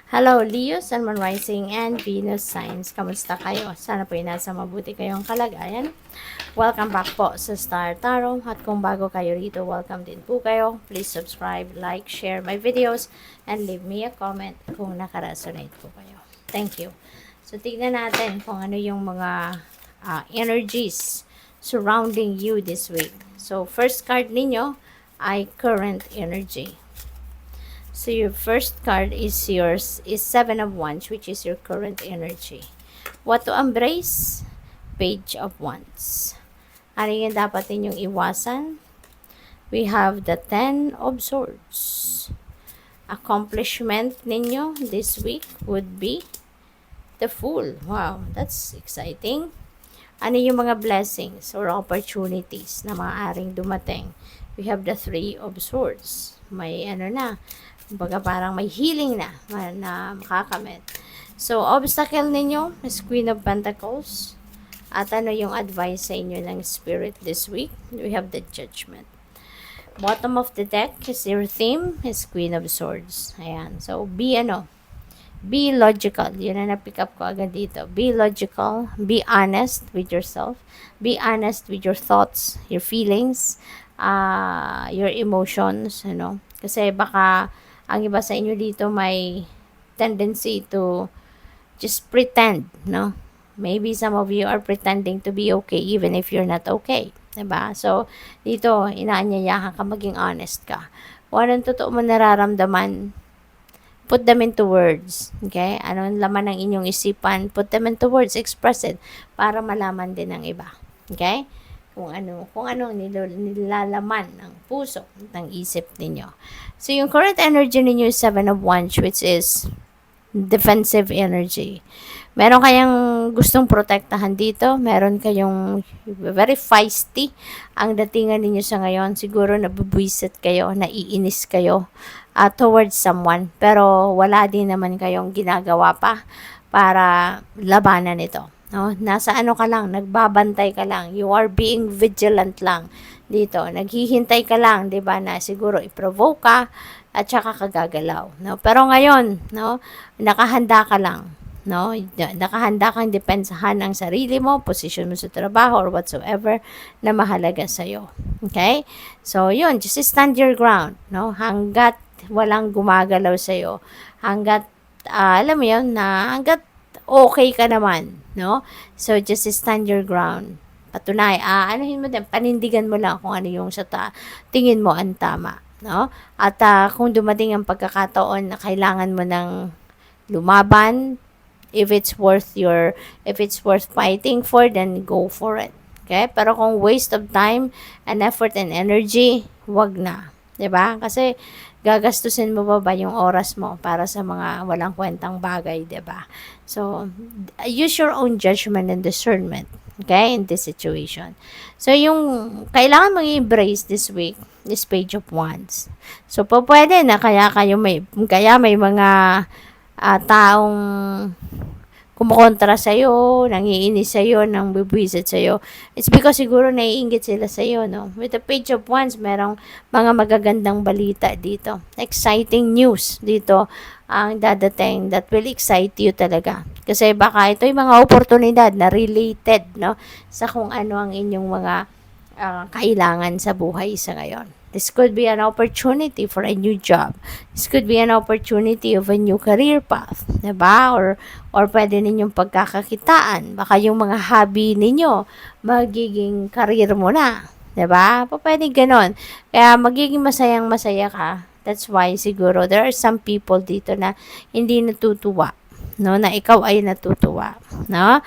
Hello, Leo, Sun, Moon Rising, and Venus signs. Kamusta kayo? Sana po ay nasa mabuti kayong kalagayan. Welcome back po sa Star Tarot. At kung bago kayo rito, welcome din po kayo. Please subscribe, like, share my videos, and leave me a comment kung nakaresonate po kayo. Thank you. So, tignan natin kung ano yung mga energies surrounding you this week. So, first card ninyo ay current energy. So your first card is Seven of Wands, which is your current energy. What to embrace? Page of Wands. Ano yung dapat ninyong iwasan? We have the Ten of Swords. Accomplishment ninyo this week would be the Fool. Wow, that's exciting. Ano yung mga blessings or opportunities na maaaring dumating? We have the Three of Swords. May kumbaga parang may healing na makakamit. So, obstacle ninyo is Queen of Pentacles. At ano yung advice sa inyo ng Spirit this week? We have the Judgment. Bottom of the deck is your theme is Queen of Swords. Ayan. So, be logical. Yun na na-pick up ko agad dito. Be logical. Be honest with yourself. Be honest with your thoughts, your feelings, your emotions, Kasi baka ang iba sa inyo dito may tendency to just pretend, no? Maybe some of you are pretending to be okay even if you're not okay. Diba? So, dito, inaanyayahan ka, maging honest ka. Kung anong totoo mo nararamdaman, put them into words. Okay? Anong laman ng inyong isipan, put them into words, express it, para malaman din ng iba. Okay? Kung ano nilalaman ng puso, ng isip ninyo. So, yung current energy ninyo is Seven of Wands, which is defensive energy. Meron kayang gustong protektahan dito. Meron kayong very feisty ang datingan ninyo sa ngayon. Siguro nabubwisit kayo, naiinis kayo towards someone. Pero wala din naman kayong ginagawa pa para labanan ito. No? Nasa ka lang, nagbabantay ka lang. You are being vigilant lang dito. Naghihintay ka lang, 'di ba, na siguro i-provoke ka at saka kagagalaw, no? Pero ngayon, no, nakahanda ka lang, no? Nakahanda kang depensahan ang sarili mo, posisyon mo sa trabaho or whatsoever na mahalaga sa iyo. Okay? So, 'yun, just stand your ground, no? Hangga't walang gumagalaw sa iyo, hangga't alam mo 'yun, na hangga't okay ka naman, no? So, just stand your ground. Patunay, anuhin mo din, panindigan mo lang kung ano yung tingin mo ang tama, no? At kung dumating ang pagkakataon na kailangan mo ng lumaban, if it's worth fighting for, then go for it. Okay? Pero kung waste of time and effort and energy, wag na. 'Di ba? Kasi gagastusin mo ba yung oras mo para sa mga walang kwentang bagay, 'di ba? So, use your own judgment and discernment, okay, in this situation. So, yung kailangan mong i-embrace this week is Page of Wands. So, pwede na kaya may mga taong kumukontra sa'yo, nangiinis sa'yo, nang bibwisit sa'yo. It's because siguro naiinggit sila sa'yo, no? With the Page of Wands, merong mga magagandang balita dito. Exciting news dito ang dadating that will excite you talaga. Kasi baka ito yung mga oportunidad na related, no? Sa kung ano ang inyong mga kailangan sa buhay sa ngayon. This could be an opportunity for a new job. This could be an opportunity of a new career path, 'di ba? Or pwede ninyong pagkakakitaan. Baka yung mga hobby ninyo magiging career mo na, 'di ba? Pwede ganoon. Kaya magiging masayang-masaya ka. That's why siguro there are some people dito na hindi natutuwa, no, na ikaw ay natutuwa, no?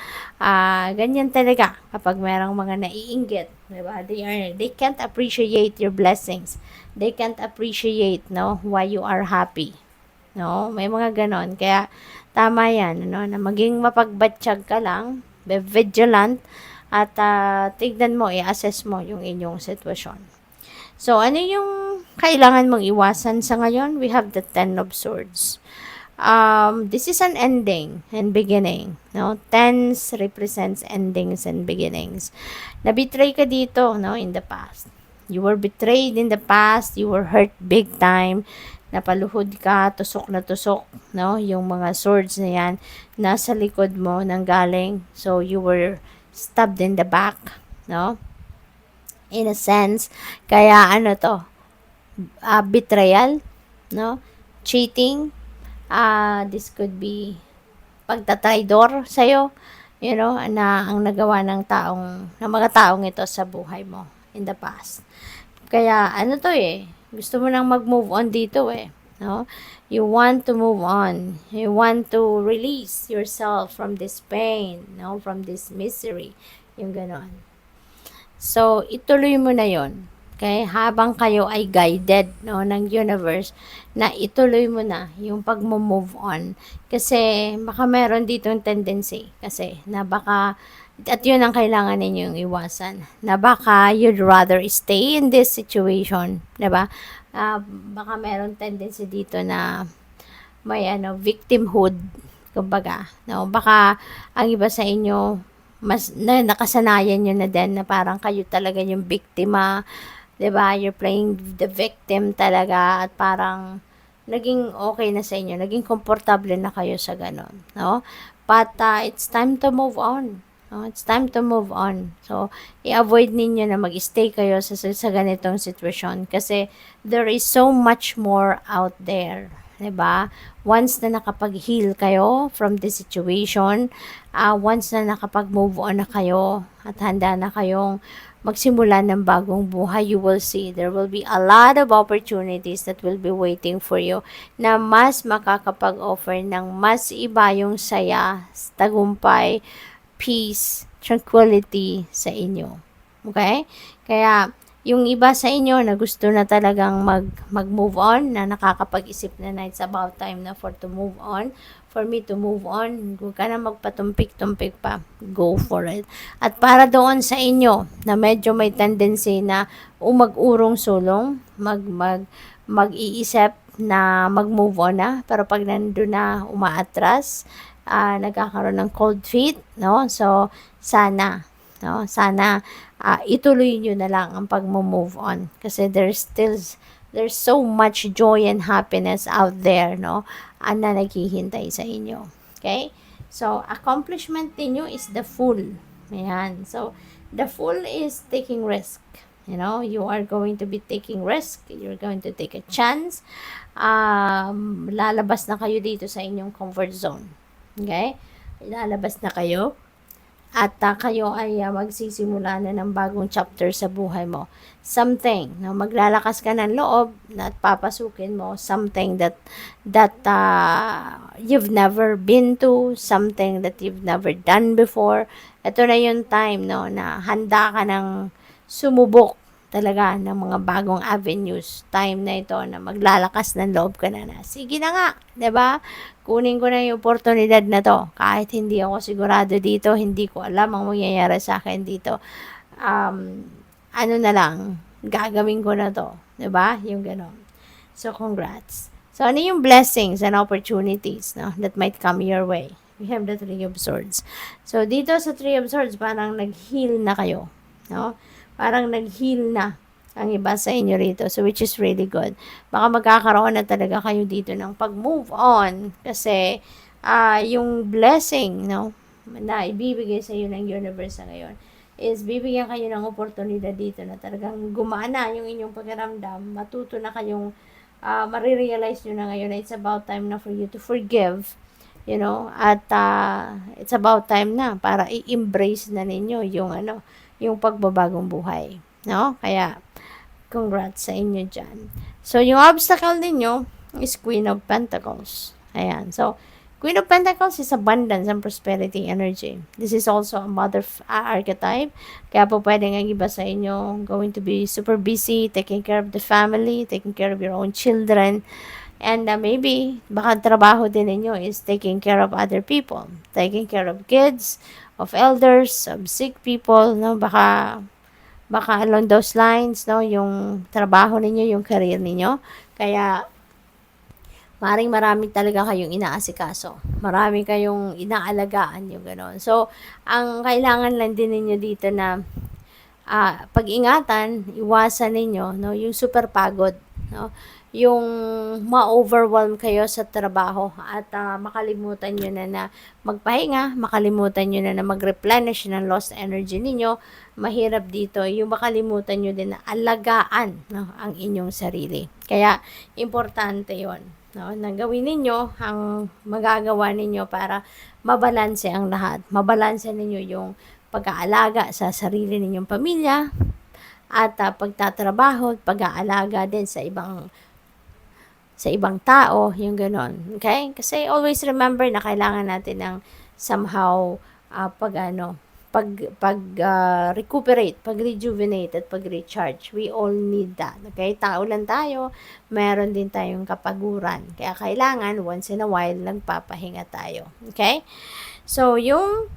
Ganyan talaga kapag merong mga naiinggit, 'di ba? They can't appreciate your blessings. They can't appreciate, no, why you are happy. No, may mga ganon. Kaya tama 'yan, no, na maging mapagbatsyag ka lang, be vigilant at tignan mo, i-assess mo yung inyong sitwasyon. So, ano yung kailangan mong iwasan sa ngayon? We have the Ten of Swords. This is an ending and beginning, no? Tens represents endings and beginnings. Na-betray ka dito, no, in the past. You were betrayed in the past, you were hurt big time, napaluhod ka, tusok na tusok, no? Yung mga swords na yan, nasa likod mo nang galing. So, you were stabbed in the back, no? In a sense, kaya ano to, betrayal, no? Cheating, this could be pagtatraidor sa'yo, you know, na ang nagawa ng mga taong ito sa buhay mo in the past. Kaya ano to gusto mo nang mag-move on dito no? You want to move on. You want to release yourself from this pain, no? From this misery. Yung ganon. So, ituloy mo na yon. Okay? Habang kayo ay guided no, ng universe, na ituloy mo na yung pag-move on. Kasi, baka meron ditong tendency. Kasi, na baka, at yun ang kailangan ninyong iwasan. Na baka you'd rather stay in this situation. Diba? Baka meron tendency dito na may victimhood. Kumbaga, no? Baka ang iba sa inyo, mas nakasanayan nyo na din na parang kayo talaga yung biktima, 'di ba? You're playing the victim talaga at parang naging okay na sa inyo, naging komportable na kayo sa ganon, no? But it's time to move on. No? It's time to move on. So, i-avoid ninyo na mag-stay kayo sa ganitong sitwasyon kasi there is so much more out there. 'Di ba? Once na nakapag-heal kayo from this situation, once na nakapag-move on na kayo at handa na kayong magsimula ng bagong buhay, you will see there will be a lot of opportunities that will be waiting for you na mas makakapag-offer ng mas iba yung saya, tagumpay, peace, tranquility sa inyo. Okay? Kaya, yung iba sa inyo na gusto na talagang mag-move on, na nakakapag-isip na it's about time na for me to move on, huwag ka na magpatumpik-tumpik pa, go for it. At para doon sa inyo, na medyo may tendency na umag-urong sulong, mag-iisip na mag-move on na, pero pag nandun na umaatras, nagkakaroon ng cold feet, no? So, sana ituloy nyo na lang ang pag-move on kasi there's so much joy and happiness out there, no? Na naghihintay sa inyo. Okay? So, accomplishment niyo is the Fool. Ayan. So, the Fool is taking risk. You know, you are going to be taking risk. You're going to take a chance. Lalabas na kayo dito sa inyong comfort zone. Okay? Lalabas na kayo. At kayo ay magsisimula na ng bagong chapter sa buhay mo. Something, no, maglalakas ka ng loob at papasukin mo something that you've never been to, something that you've never done before. Ito na yung time, no, na handa ka ng sumubok talaga ng mga bagong avenues. Time na ito na maglalakas ng loob ka na sige na nga, 'di ba? Kunin ko na yung oportunidad na to. Kahit hindi ako sigurado dito, hindi ko alam ang mangyayari sa akin dito. Ano na lang, gagawin ko na to, 'di ba? Yung gano'n. So congrats. So ano yung blessings and opportunities, no, that might come your way? We have the Three of Swords. So dito sa Three of Swords, parang nag-heal na kayo, no? Parang nag-heal na ang iba sa inyo rito. So, which is really good. Baka magkakaroon na talaga kayo dito ng pag-move on. Kasi, yung blessing, no, na ibibigay sa iyo ng universe na ngayon, is bibigyan kayo ng oportunidad dito na talagang gumana yung inyong pakiramdam. Matuto na kayong, marirealize nyo na ngayon na it's about time na for you to forgive. You know, at it's about time na para i-embrace na ninyo yung pagbabagong buhay, no? Kaya, congrats sa inyo dyan. So, yung obstacle ninyo is Queen of Pentacles. Ayan. So, Queen of Pentacles is abundance and prosperity energy. This is also a mother archetype. Kaya po pwedeng ang iba sa inyo going to be super busy, taking care of the family, taking care of your own children. And maybe, baka trabaho din ninyo is taking care of other people. Taking care of kids, of elders, of sick people, no? Baka along those lines, no? Yung trabaho ninyo, yung career ninyo. Kaya, marami talaga kayong inaasikaso. Marami kayong inaalagaan yung gano'n. So, ang kailangan lang din ninyo dito na pag-ingatan, iwasan ninyo, no? Yung super pagod, no? yung ma-overwhelm kayo sa trabaho at makalimutan nyo na magpahinga, makalimutan nyo na mag-replenish ng lost energy ninyo. Mahirap dito yung makalimutan nyo din na alagaan, no, ang inyong sarili. Kaya importante yon, no, na gawin ninyo ang magagawa ninyo para mabalanse ang lahat. Mabalanse ninyo yung pag-aalaga sa sarili ninyong pamilya at pagtatrabaho, pag-aalaga din sa ibang tao, yung ganon. Okay? Kasi always remember na kailangan natin ng somehow recuperate, pag-rejuvenate at pag-recharge. We all need that. Okay? Tao lang tayo, meron din tayong kapaguran. Kaya kailangan once in a while nagpapahinga tayo. Okay? So, yung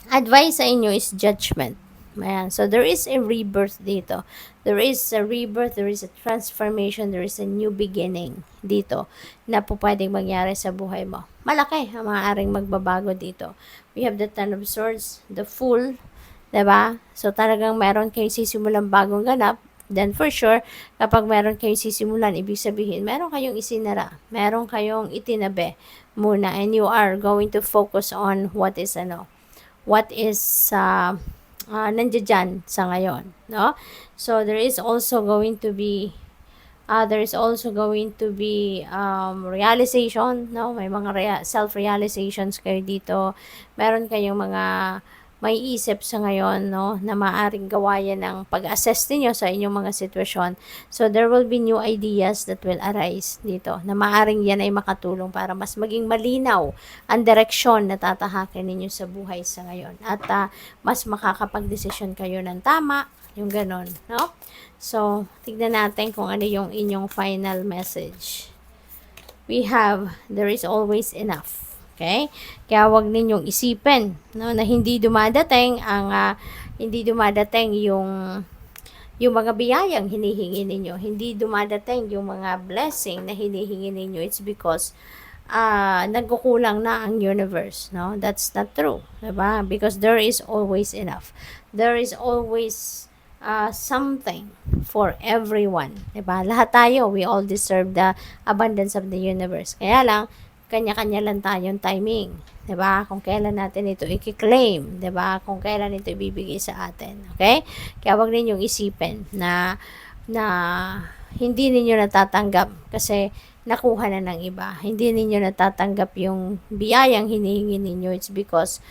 advice sa inyo is judgment. Ayan. So, there is a rebirth dito. There is a rebirth, there is a transformation, there is a new beginning dito na po pwedeng mangyari sa buhay mo. Malaki ang maaaring magbabago dito. We have the Ten of Swords, the Fool, diba? So, talagang meron kayong sisimulang bagong ganap. Then, for sure, kapag meron kayong sisimulan, ibig sabihin, meron kayong isinara, meron kayong itinabi muna, and you are going to focus on what is nandiyan sa ngayon, no? So there is also going to be realization, no? May mga self-realizations kayo dito. Meron kayong mga may isip sa ngayon, no, na maaaring gawayan ng pag-assess niyo sa inyong mga sitwasyon. So there will be new ideas that will arise dito na maaaring yan ay makatulong para mas maging malinaw ang direksyon na tatahakin ninyo sa buhay sa ngayon at mas makakapag-desisyon kayo ng tama, yung ganon, no? So tignan natin kung ano yung inyong final message. We have, there is always enough. Okay? Kaya wag ninyong isipin, no, na hindi dumadating yung mga biyayang hinihingi ninyo. Hindi dumadating yung mga blessing na hinihingi ninyo. It's because nagkukulang na ang universe, no? That's not true, diba? Because there is always enough. There is always something for everyone, diba? Lahat tayo, we all deserve the abundance of the universe. Kaya lang, kanya-kanya lang tayong timing, 'di ba? Kung kailan natin ito i-claim, 'di ba? Kung kailan ito ibibigay sa atin, okay? Kaya wag ninyong isipin na hindi ninyo natatanggap kasi nakuha na ng iba. Hindi ninyo natatanggap yung biyayang hinihingi ninyo. It's because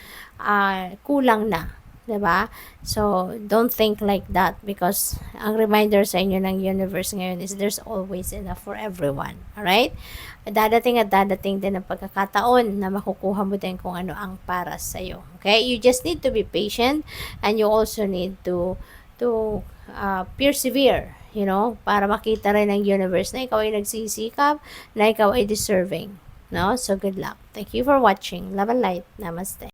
kulang na, 'di ba? So, don't think like that because ang reminder sa inyo ng universe ngayon is there's always enough for everyone. Alright? Dadating at dadating din ang pagkakataon na makukuha mo din kung ano ang para sa iyo. Okay? You just need to be patient and you also need to persevere, you know, para makita rin ng universe na ikaw ay nagsisikap, na ikaw ay deserving. No? So, good luck. Thank you for watching. Love and light. Namaste.